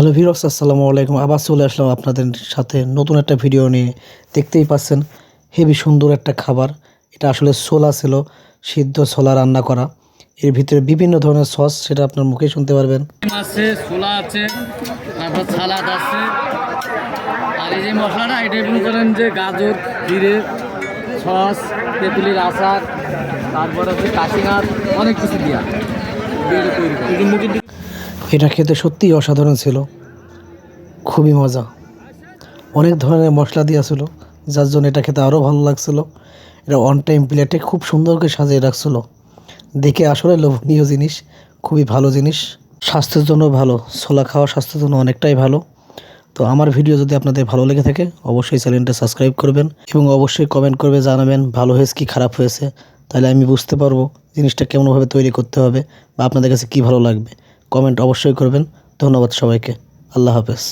Hello viewers, আসসালামু আলাইকুম। আবার চলে আসলাম আপনাদের সাথে নতুন একটা ভিডিও নিয়ে। দেখতেই পাচ্ছেন হেবি সুন্দর একটা খাবার। এটা আসলে ছোলা ছিল, সিদ্ধ ছোলা রান্না করা। এর ভিতরে বিভিন্ন ধরনের সস, সেটা আপনার মুখে শুনতে পারবেন। আছে, ছোলা আছে, তারপর সালাদ আছে। আর এই যে মশলাটা, এটা মনে করেন যে গাজর, জিরে, সস, তেঁতুলির আচার, তারপর হচ্ছে কাশিনাথ, অনেক কিছু দিয়া তৈরি করে। এটা খেতে সত্যিই অসাধারণ ছিল, খুবই মজা। অনেক ধরনের মশলা দেওয়া ছিল, যার জন্য এটা খেতে আরও ভালো লাগছিল। এটা অন টাইম প্লেটে খুব সুন্দর করে সাজিয়ে রাখছিল। দেখে আসলে লোভনীয় জিনিস, খুবই ভালো জিনিস, স্বাস্থ্যের জন্য ভালো। ছোলা খাওয়া স্বাস্থ্যের জন্য অনেকটাই ভালো। তো আমার ভিডিও যদি আপনাদের ভালো লেগে থাকে, অবশ্যই চ্যানেলটা সাবস্ক্রাইব করবেন এবং অবশ্যই কমেন্ট করবে জানাবেন ভালো হয়েছে কি খারাপ হয়েছে। তাহলে আমি বুঝতে পারবো জিনিসটা কেমনভাবে তৈরি করতে হবে বা আপনাদের কাছে কি ভালো লাগবে। কমেন্ট অবশ্যই করবেন। ধন্যবাদ সবাইকে। আল্লাহ হাফেজ।